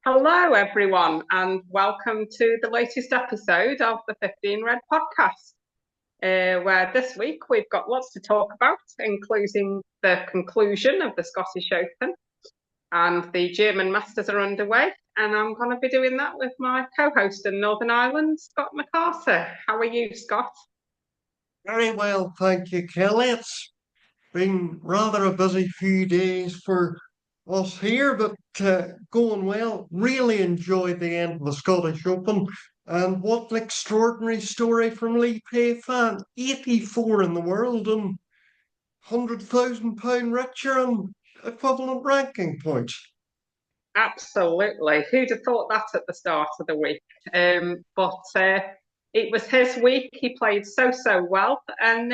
Hello, everyone, and welcome to the latest episode of the 15 Red podcast, where this week we've got lots to talk about, including the conclusion of the Scottish Open and the German Masters are underway. And I'm going to be doing that with my co-host in Northern Ireland, Scott MacArthur. How are you, Scott? Very well, thank you, Kelly. It's been rather a busy few days for us here, but going well. Really enjoyed the end of the Scottish Open. And what an extraordinary story from Lee Peifan. 84 in the world and £100,000 richer and equivalent ranking points. Absolutely. Who'd have thought that at the start of the week? But it was his week. He played so well, and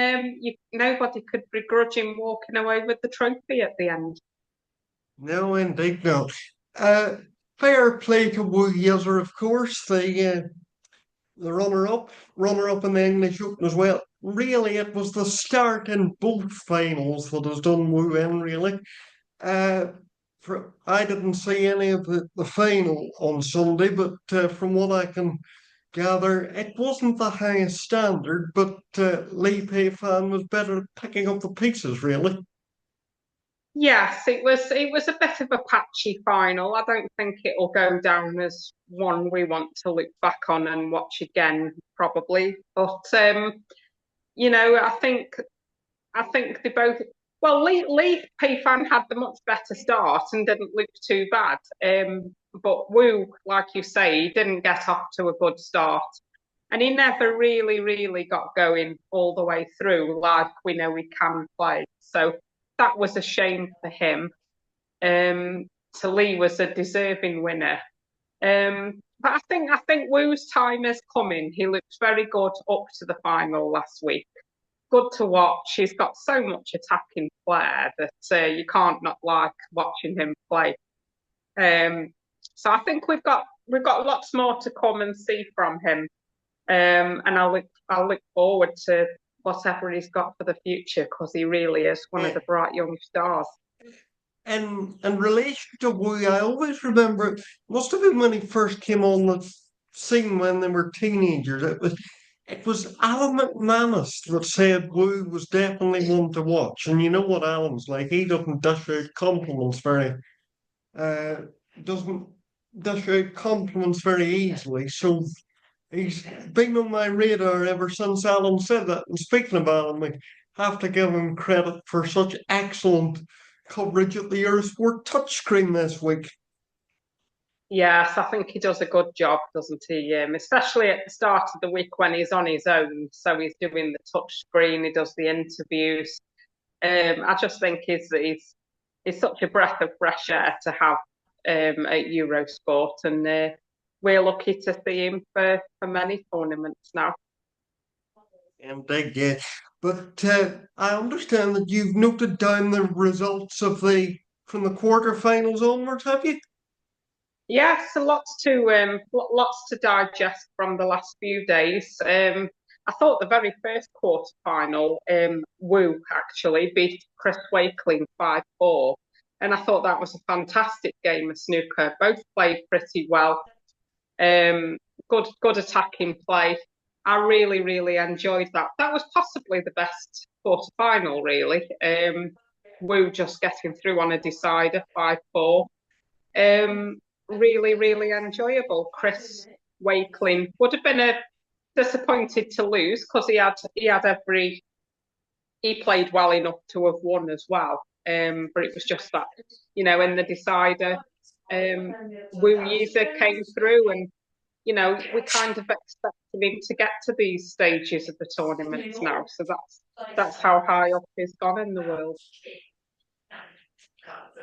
nobody could begrudge him walking away with the trophy at the end. No, indeed not. Uh, Fair play to Wu Yeser, of course. The runner up in the English Open as well. Really, it was the start in both finals that has done Wu in, really. Uh, I didn't see any of the final on Sunday, but from what I can gather, it wasn't the highest standard, but Lee Peifan was better at picking up the pieces, really. Yes, it was a bit of a patchy final. I don't think it'll go down as one we want to look back on and watch again, probably. But I think they both. Well, Lee Peifan had the much better start and didn't look too bad. But Wu, like you say, he didn't get off to a good start, and he never really got going all the way through, like we know he can play. So that was a shame for him. So Lee was a deserving winner. But I think Wu's time is coming. He looks very good up to the final last week. Good to watch. He's got so much attacking flair that you can't not like watching him play. Um, so I think we've got lots more to come and see from him. And I'll look forward to whatever he's got for the future because he really is one of Yeah. the bright young stars. And in relation to Wu, I always remember it must have been when he first came on the scene when they were teenagers. It was Alan McManus that said Wu was definitely one to watch. And you know what Alan's like. He uh doesn't dish out compliments very easily. So he's been on my radar ever since Alan said that. And speaking of Alan, we have to give him credit for such excellent coverage at the Eurosport touchscreen this week. Yes, I think he does a good job, doesn't he? Especially at the start of the week when he's on his own. So he's doing the touch screen, he does the interviews. I just think he's such a breath of fresh air to have at Eurosport, and we're lucky to see him for many tournaments now. Indeed, yeah. But I understand that you've noted down the results of the from the quarterfinals onwards, have you? Yes, lots to digest from the last few days. I thought the very first quarter final, Wu actually beat Chris Wakeling 5-4, and I thought that was a fantastic game of snooker. Both played pretty well. Um, good attacking play. I really enjoyed that. That was possibly the best quarter final, really. Wu just getting through on a decider 5-4. Um, really enjoyable. Chris Wakeling would have been a disappointed to lose because he had every he played well enough to have won as well. But it was just that in the decider, Wu Yeager came through, and we kind of expected him to get to these stages of the tournaments now. So that's how high up he's gone in the world.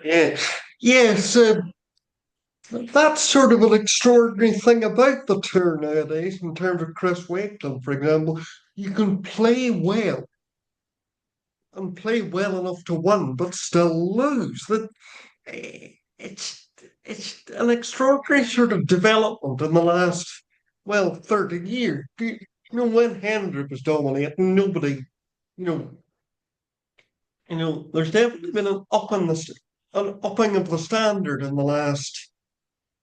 Yeah. Yes, that's sort of an extraordinary thing about the tour nowadays, in terms of Chris Wakeland, for example. You can play well and play well enough to win, but still lose. It's an extraordinary sort of development in the last, well, 30 years. When Hendrick was dominating, nobody, you know, there's definitely been an upping of the standard in the last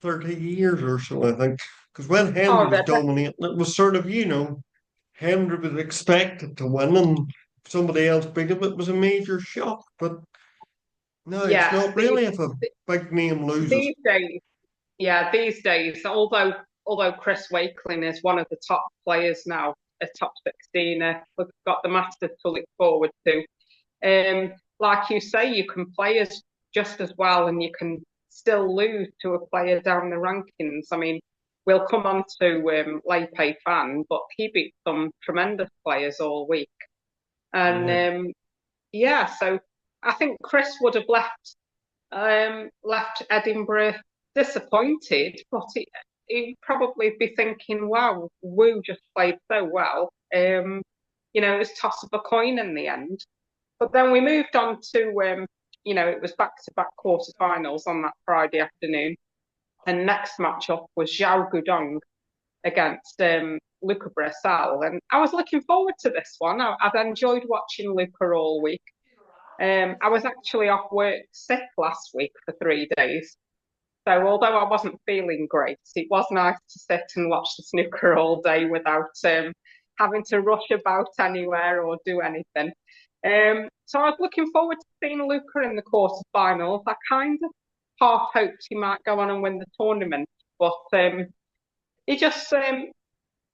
30 years or so, I think. Because when Hendry Oh, was dominating, it was sort of, Hendry was expected to win, and if somebody else beat him, it was a major shock. But no, it's yeah, not really if a big name loses. these days, yeah, these days, although Chris Wakeling is one of the top players now, a top 16, we've got the Masters to look forward to. Like you say, you can play as just as well, and you can still lose to a player down the rankings. I mean, we'll come on to Lei Peifan, but he beat some tremendous players all week, and Yeah. yeah, so I think Chris would have left Edinburgh disappointed, but he'd probably be thinking, "Wow, Wu just played so well." It was toss of a coin in the end. But then we moved on to, it was back-to-back quarterfinals on that Friday afternoon. And next match up was Zhao Gudong against Luca Bressal. And I was looking forward to this one. I've enjoyed watching Luca all week. I was actually off work sick last week for 3 days. So although I wasn't feeling great, it was nice to sit and watch the snooker all day without having to rush about anywhere or do anything. So I was looking forward to seeing Luca in the quarterfinals. I kind of half hoped he might go on and win the tournament, but he just,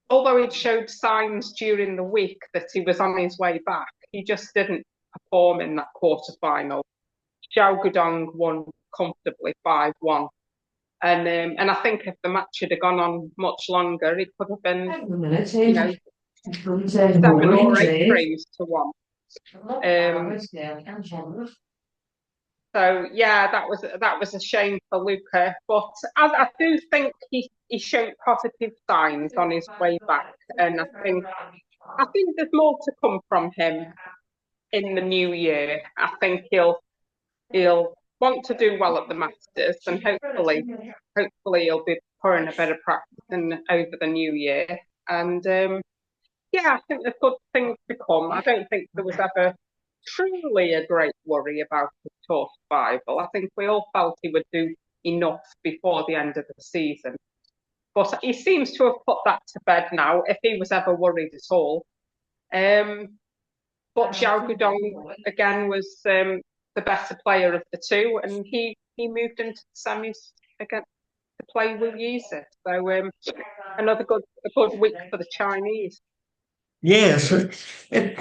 although he showed signs during the week that he was on his way back, he just didn't perform in that quarterfinal. Zhao Gudong won comfortably 5-1. And I think if the match had gone on much longer, it could have been, 7 or 8 frames to one. Um, so yeah, that was a shame for Luca, but I do think he showed positive signs on his way back, and I think there's more to come from him in the new year. I think he'll want to do well at the Masters, and hopefully he'll be pouring a bit of practice in over the new year. And yeah, I think there's good things to come. I don't think there was ever truly a great worry about the tour survival. I think we all felt he would do enough before the end of the season. But he seems to have put that to bed now, if he was ever worried at all. But Zhao Gudong again was the better player of the two, and he moved into the semis again to play Wu Yize. So another a good week for the Chinese. Yes. It,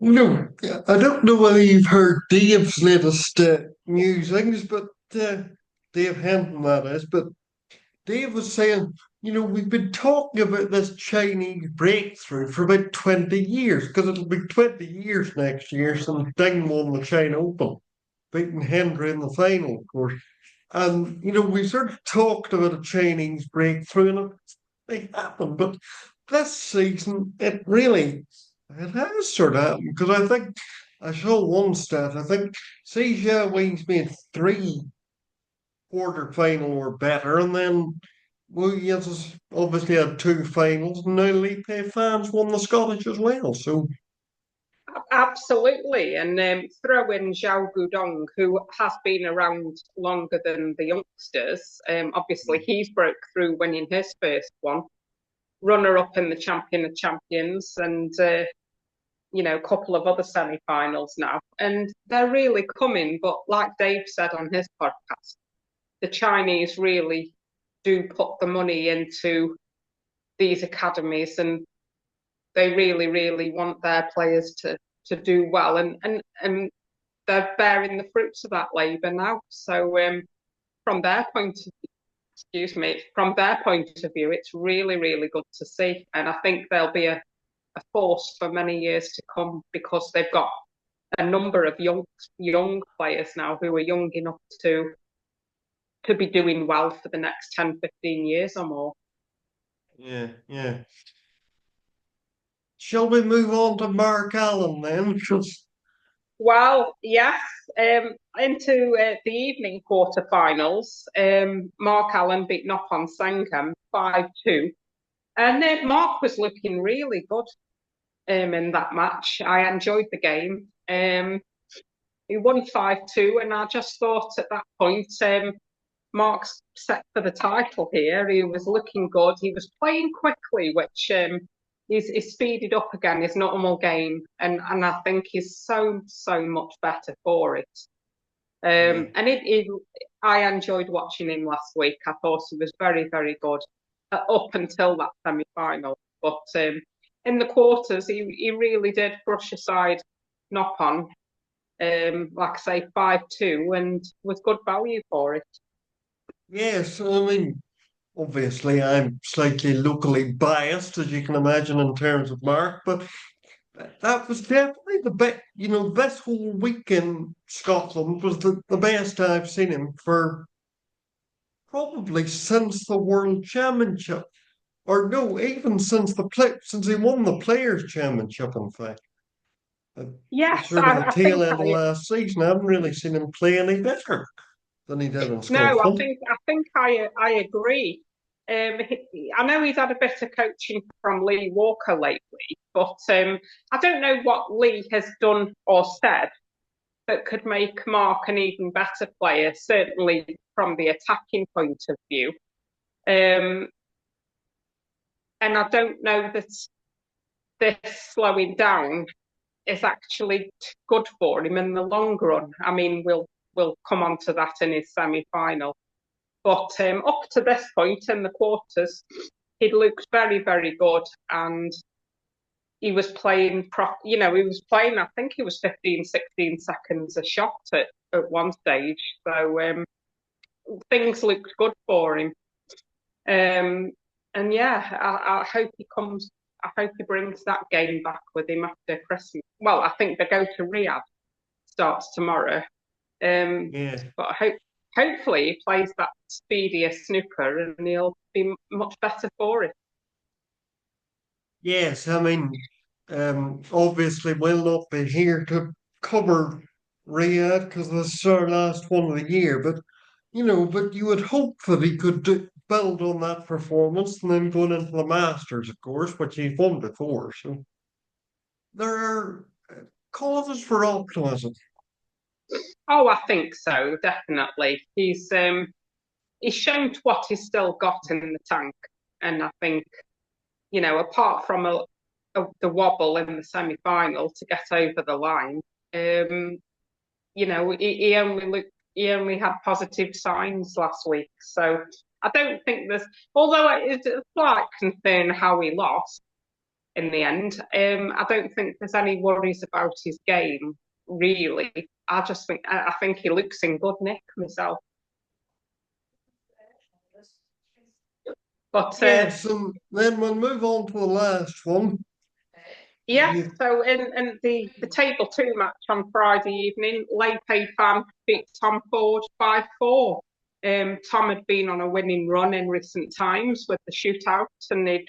I don't know whether you've heard Dave's latest musings, but Dave Henton, that is. But Dave was saying, we've been talking about this Chinese breakthrough for about 20 years, because it'll be 20 years next year since Ding won the China Open, beating Hendry in the final, of course. And, we sort of talked about a Chinese breakthrough, and it happened. But this season, it has sort of happened, because I think I saw one stat. I think Xia Wing's made three quarterfinal or better, and then Williams has obviously had two finals, and now Lei Peifan's won the Scottish as well. So Absolutely, and throw in Zhao Gudong, who has been around longer than the youngsters. Obviously, he's broke through winning his first one, runner-up in the Champion of Champions, and a couple of other semi-finals now, and they're really coming. But like Dave said on his podcast, the Chinese really do put the money into these academies, and they really, really want their players to do well, and they're bearing the fruits of that labour now. So from their point of from their point of view, it's really, really good to see, and I think they'll be a force for many years to come, because they've got a number of young players now who are young enough to be doing well for the next 10, 15 years or more. yeah, yeah. Shall we move on to Mark Allen then? Well, yes, into the evening quarterfinals, Mark Allen beat Noppon Sangam 5-2. And Mark was looking really good in that match. I enjoyed the game. He won 5-2, and I just thought at that point, Mark's set for the title here. He was looking good. He was playing quickly, which is speeded up again his normal game, and I think he's so much better for it. Yeah. I enjoyed watching him last week. I thought he was very good up until that semi-final. But in the quarters, he really did brush aside knock on, like I say, 5-2, and was good value for it. Yes, I mean, obviously I'm slightly locally biased, as you can imagine, in terms of Mark, but that was definitely the best. This whole week in Scotland was the best I've seen him for probably since the World Championship, or no, even since he won the Players Championship. In fact, uh, Yes, sort of the I tail think end of last season, I haven't really seen him play any better than he did in no, Scotland. I agree. I know he's had a bit of coaching from Lee Walker lately, but I don't know what Lee has done or said that could make Mark an even better player, certainly from the attacking point of view. Um, and I don't know that this slowing down is actually good for him in the long run. I mean, we'll come on to that in his semi-final. But up to this point in the quarters, he looked very good, and he was playing. He was playing. I think he was 15, 16 seconds a shot at one stage. So things looked good for him. And yeah, I hope he comes. I hope he brings that game back with him after Christmas. Well, I think they go to Riyadh, starts tomorrow. Yeah. But hopefully he plays that speedier snooker and he'll be much better for it. Yes, I mean, obviously we'll not be here to cover Riyadh because this is our last one of the year, but you would hope that he could build on that performance and then going into the Masters, of course, which he's won before. So there are causes for optimism. Oh, I think so, definitely. He's shown what he's still got in the tank, and I think apart from the wobble in the semi-final to get over the line, he only had positive signs last week. So I don't think although it's a slight concern how he lost in the end, I don't think there's any worries about his game, really. I think he looks in good nick myself. But Yes, and then we'll move on to the last one. yeah, You, so in the table two match on Friday evening, Lei Peifan beat Tom Ford 5-4. Tom had been on a winning run in recent times with the shootouts, and they'd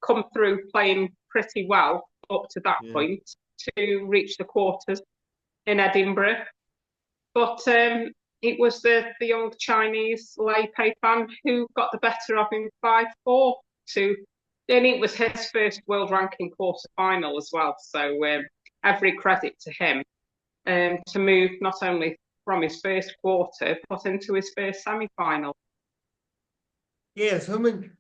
come through playing pretty well up to that yeah. point to reach the quarters in Edinburgh. But it was the young Chinese Lei Peifan who got the better of him 5-4 to and it was his first world ranking quarter final as well. So every credit to him to move not only from his first quarter but into his first semi final. Yes, I mean,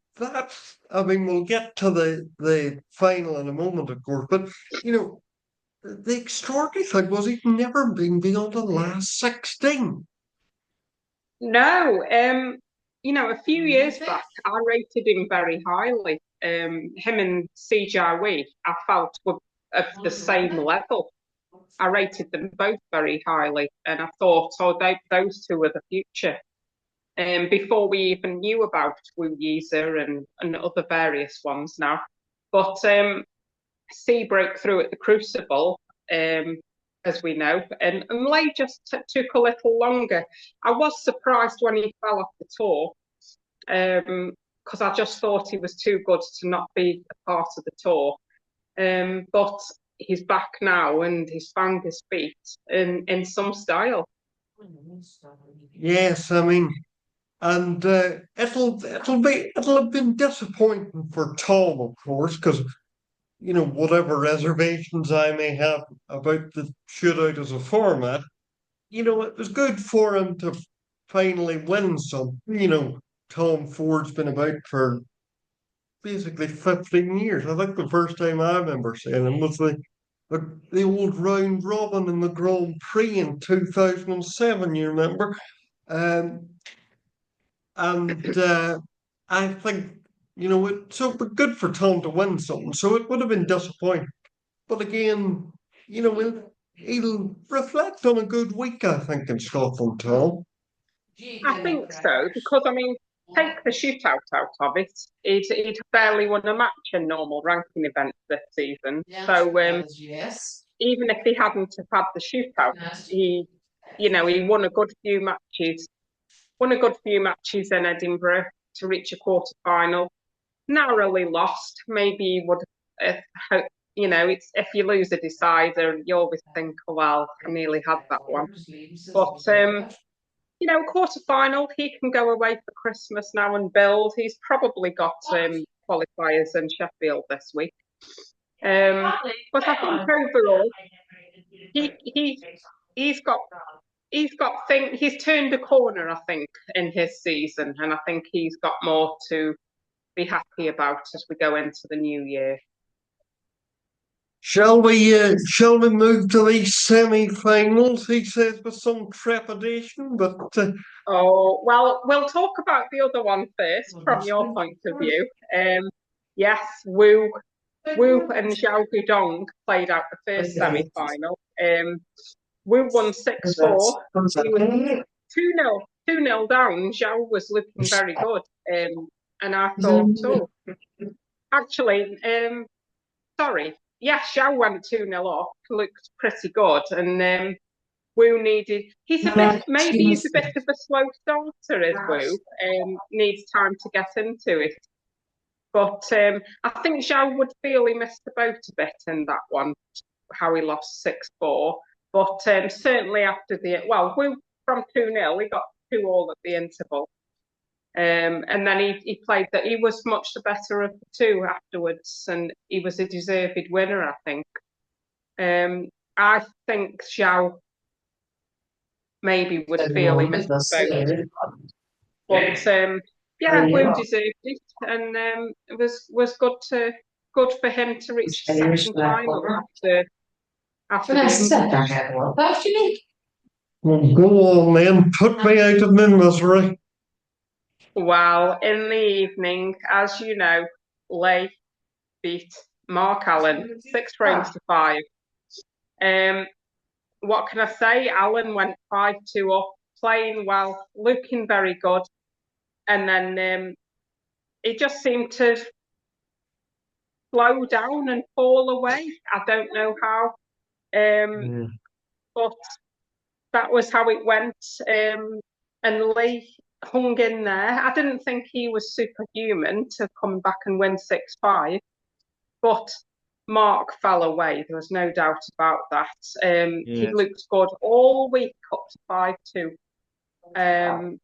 we'll get to the final in a moment, of course, but you know, the extraordinary thing was he'd never been beyond the last 16. No, a few years back, I rated him very highly. Him and CJ Wee, I felt were of the same level. I rated them both very highly, and I thought, those two are the future. Before we even knew about Wu Yeezer and other various ones now. But C broke through at the Crucible, as we know, and Lay just took a little longer. I was surprised when he fell off the tour because I just thought he was too good to not be a part of the tour. But he's back now and he's found his feet in some style. Yes, I mean, and it'll have been disappointing for Tom, of course, because whatever reservations I may have about the shootout as a format, it was good for him to finally win some. Tom Ford's been about for basically 15 years. I think the first time I remember seeing him was the old round robin in the Grand Prix in 2007, you remember? Um, and I think, it's so good for Tom to win something. So it would have been disappointing. But again, he'll reflect on a good week, I think, in Scotland, Tom. I think so, because I mean, take the shootout out of it. He'd barely won a match in normal ranking events this season. So even if he hadn't have had the shootout, he won a good few matches. Won a good few matches in Edinburgh to reach a quarter final. Narrowly lost. Maybe he would have it's if you lose a decider, you always think, oh, well, I nearly had that one. But quarter final, he can go away for Christmas now and build. He's probably got qualifiers in Sheffield this week. But I think overall, he he's got he's turned a corner, I think, in his season, and I think he's got more to be happy about as we go into the new year. Shall we move to these semi-finals? He says with some trepidation, but Oh, well, we'll talk about the other one first from your point of view. Yes, Wu and Zhao Gudong played out the first semi-final. Wu won 6-4. He was 2-0, 2-0 down. Zhao was looking very good. And I thought, oh, actually, sorry. Yeah, Zhao went 2-0 off, looked pretty good. And Wu he's a bit, maybe he's a bit of a slow starter, is Wu. Needs time to get into it. But I think Zhao would feel he missed the boat a bit in that one, how he lost 6-4. But certainly after Wu from 2-0, he got 2-2 at the interval. And then he played that he was much the better of the two afterwards, and he was a deserved winner, I think. I think Zhao maybe would feel he missed the boat. But Wu deserved it, and it was good for him to reach the second final after the well, go on then, put me out of my misery. Well, in the evening, as you know, Lei beat Mark Allen 6 frames to 5. What can I say? Allen went 5-2 up, playing well, looking very good, and then it just seemed to slow down and fall away. I don't know how, but that was how it went. And Lei hung in there. I didn't think he was superhuman to come back and win 6-5, but Mark fell away. There was no doubt about that. He looked good all week up to 5-2.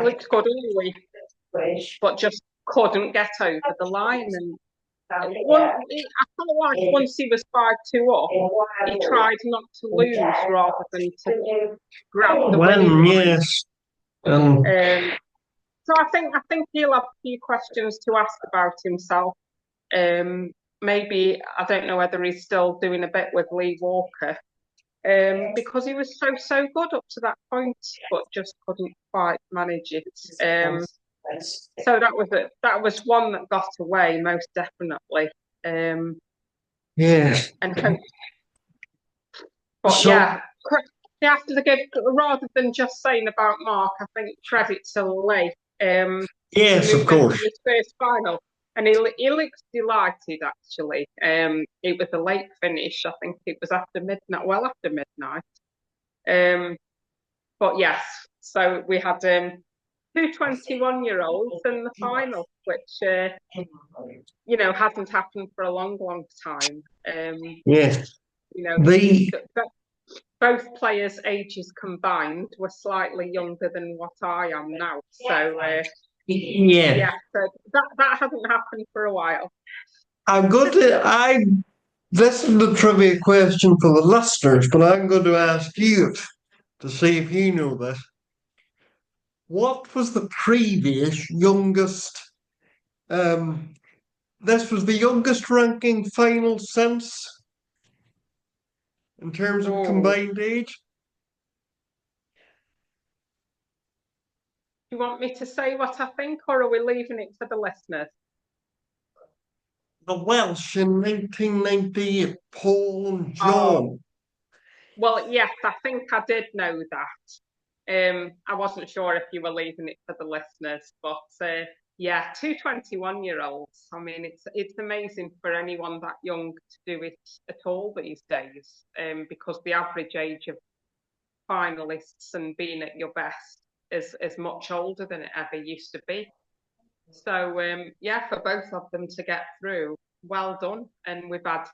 Looked good all week, but just couldn't get over the line. And I felt like once he was 5-2 up, he tried not to lose rather than to grab the winning. Yes. So I think he'll have a few questions to ask about himself. Maybe I don't know whether he's still doing a bit with Lee Walker, because he was so good up to that point, but just couldn't quite manage it. So that was one that got away most definitely. Yes. You have to give, rather than just saying about Mark, I think credit to Lei. Yes, of course. His first final, and he looks delighted actually. It was a late finish. I think it was after midnight. Well, after midnight. But yes, so we had 2 21-year-olds in the final, which hasn't happened for a long time. Yes. Both players' ages combined were slightly younger than what I am now. So so that hasn't happened for a while. This is the trivia question for the listeners, but I'm going to ask you to see if you know this. what was the previous youngest? Um, this was the youngest ranking final since in terms of Oh, do combined age. you want me to say what I think, or are we leaving it for the listeners? The Welsh in 1998, Paul and Oh, John. well, yes, I think I did know that. I wasn't sure if you were leaving it for the listeners, but yeah, two 21-year-olds. I mean, it's amazing for anyone that young to do it at all these days, because the average age of finalists and being at your best is much older than it ever used to be. So yeah, for both of them to get through, well done. And we've had,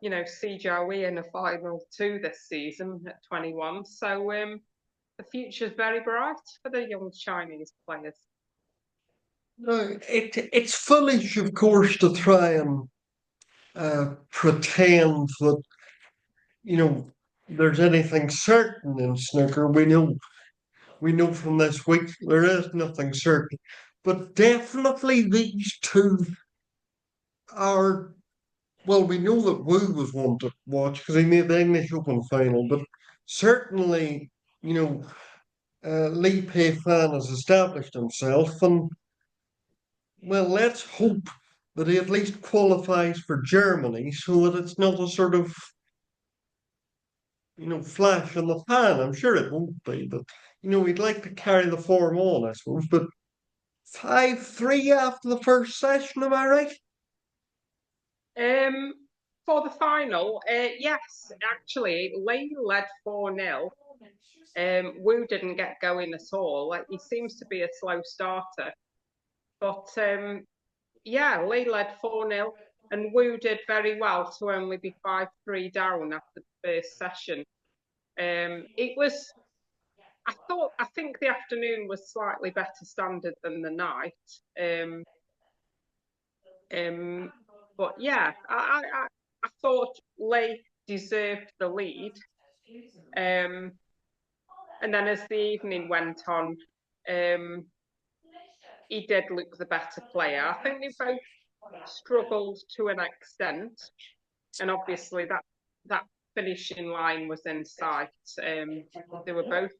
CJOE in a final two this season at 21. So the future's very bright for the young Chinese players. No, it's foolish, of course, to try and pretend that you know there's anything certain in snooker. We know from this week there is nothing certain, but definitely these two are. Well, we know that Wu was one to watch because he made the English Open final, but certainly, you know, Lei Peifan has established himself, and well, let's hope that he at least qualifies for Germany so that it's not a sort of, flash in the pan. I'm sure it won't be, but we'd like to carry the form on, I suppose. But 5-3 after the first session, am I right? Um, for the final, yes, actually, Lee led 4-0. Wu didn't get going at all. Like, he seems to be a slow starter. But yeah, Lee led 4-0, and Wu did very well to only be 5-3 down after the first session. It was, I think the afternoon was slightly better standard than the night. Um, um, but yeah, I thought Lee deserved the lead. Um, and then as the evening went on, um, he did look the better player. I think they both struggled to an extent, and obviously that finishing line was in sight. They were both,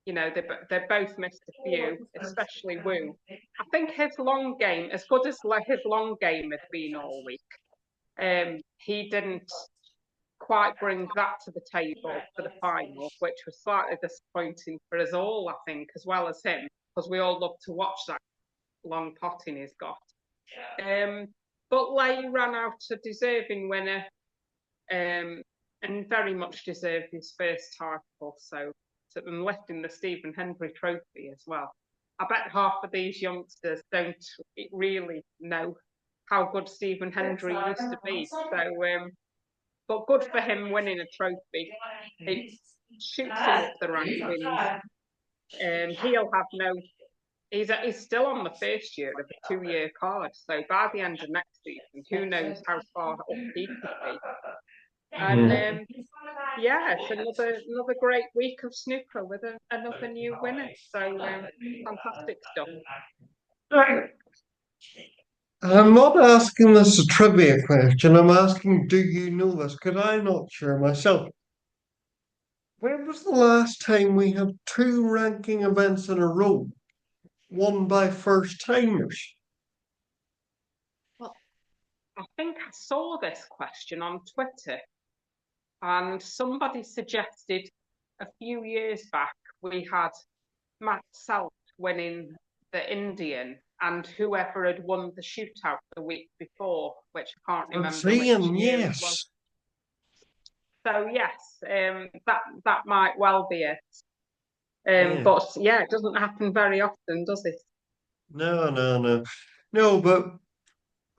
they both missed a few, especially Wu. I think his long game, as good as his long game had been all week, he didn't quite bring that to the table for the final, which was slightly disappointing for us all, I think, as well as him, because we all love to watch that long potting he's got. Um, but Lay ran out a deserving winner, and very much deserved his first title. So and lifting the Stephen Hendry Trophy as well. I bet half of these youngsters don't really know how good Stephen Hendry used to be. So, but good for him winning a trophy. It shoots him up the rankings. He'll have no. He's still on the first year of a 2-year card. So by the end of next season, who knows how far up he could be. And Mm. yeah, it's another great week of snooker with another new winner. So fantastic stuff. I'm not asking this a trivia question. I'm asking, do you know this? Because I'm not sure myself. When was the last time we had two ranking events in a row won by first timers? Well, I think I saw this question on Twitter, and somebody suggested a few years back we had Matt South winning the Indian and whoever had won the shootout the week before, which I can't I'm remember which saying year it was. yes. So yes, that might well be it. Yeah. But yeah, it doesn't happen very often, does it? No, no, no. No, but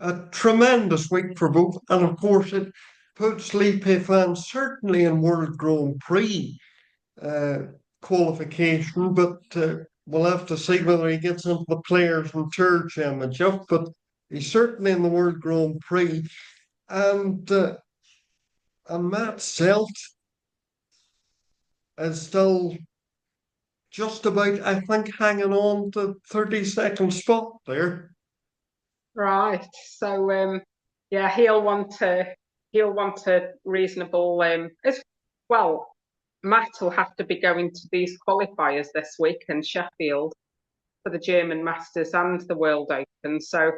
a tremendous week for both. And of course, it puts Lei Peifan certainly in World Grand Prix uh, qualification, but we'll have to see whether he gets into the Players and Tour Championship. But he's certainly in the World Grand Prix. And, uh, and Matt Selt is still just about, I think, hanging on to 32nd spot there. Right. So yeah, he'll want a reasonable as well. Matt will have to be going to these qualifiers this week in Sheffield for the German Masters and the World Open. So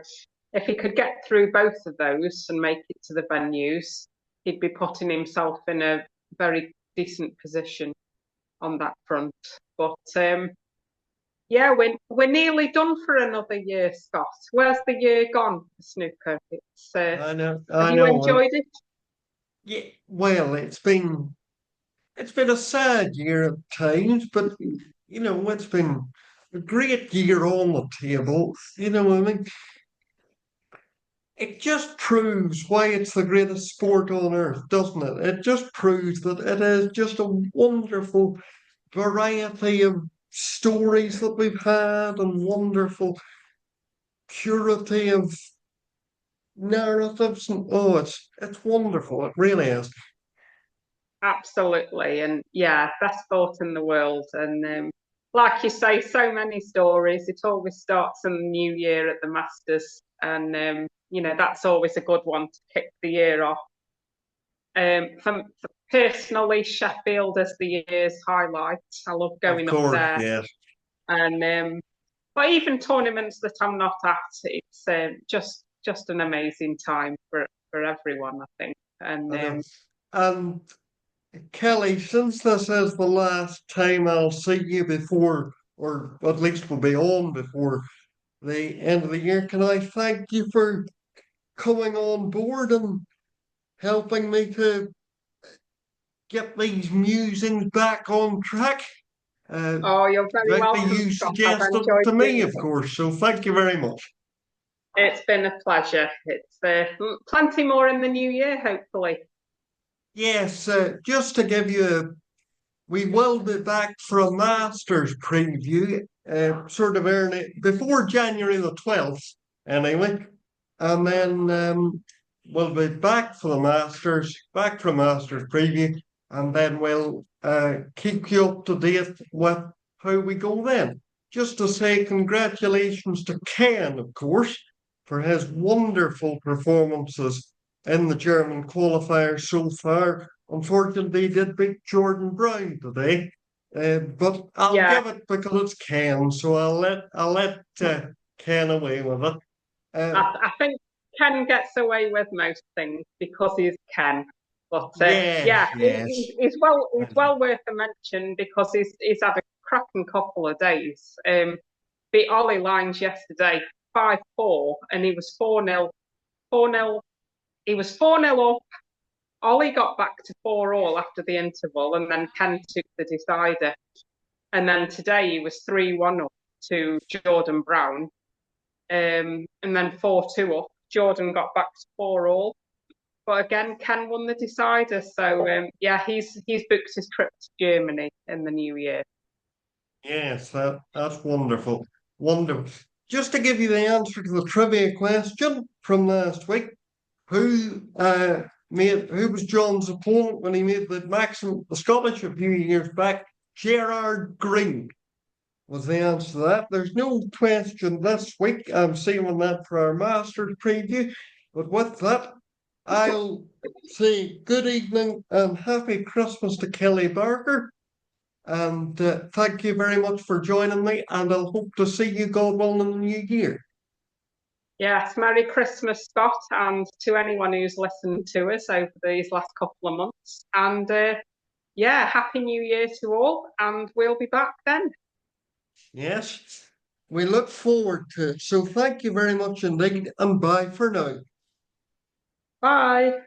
if he could get through both of those and make it to the venues, he'd be putting himself in a very decent position on that front. But yeah, we're nearly done for another year, Scott. Where's the year gone for snooker? It's have I you know. And enjoyed it? yeah, well, it's been a sad year at times, but it's been a great year on the table. You know what I mean? It just proves why it's the greatest sport on earth, doesn't it? It just proves that it is just a wonderful variety of stories that we've had and wonderful purity of narratives. And oh, it's wonderful. It really is. Absolutely, and yeah, best sport in the world. And like you say, so many stories. It always starts in the new year at the Masters, and that's always a good one to kick the year off. Personally, Sheffield is the year's highlight. I love Of going up course, there, yes. and but even tournaments that I'm not at, it's just an amazing time for everyone, I think. And I know. And Kelly, since this is the last time I'll see you before, or at least we'll be on before the end of the year, can I thank you for coming on board and helping me to get these musings back on track? Uh, oh, you're very like welcome, you Scott. I've suggested enjoyed to me, doing of it. course. So thank you very much. It's been a pleasure. It's plenty more in the new year, hopefully. Yes, just to give you we will be back for a Masters preview, sort of early before January the 12th, anyway. And then we'll be back for the Masters, back for Masters preview, and then we'll keep you up to date with how we go then. Just to say congratulations to Ken, of course, for his wonderful performances in the German qualifiers so far. Unfortunately, he did beat Jordan Brown today, but I'll Yeah, give it because it's Ken, so I'll let Ken away with it. Uh, I think Ken gets away with most things because he's Ken. But yes, yeah, yes. he's well worth a mention because he's had a cracking couple of days. Beat Ollie Lines yesterday 5-4, and he was 4-0, 4-0. He was 4-0 up. Ollie got back to 4-all after the interval, and then Ken took the decider. And then today he was 3-1 up to Jordan Brown, and then 4-2 up. Jordan got back to 4-all. But again, Ken won the decider. So yeah, he's booked his trip to Germany in the new year. Yes, that's wonderful. Wonderful. Just to give you the answer to the trivia question from last week, who was John's opponent when he made the maximum the Scottish a few years back? Gerard Green was the answer to that. There's no question this week. I'm saving that for our Masters preview. But with that, I'll say good evening and happy Christmas to Kelly Barker. And thank you very much for joining me. And I'll hope to see you, God willing, in the new year. Yes, Merry Christmas, Scott, and to anyone who's listened to us over these last couple of months. And yeah, Happy New Year to all, and we'll be back then. Yes, we look forward to it. So thank you very much indeed. And bye for now. Bye.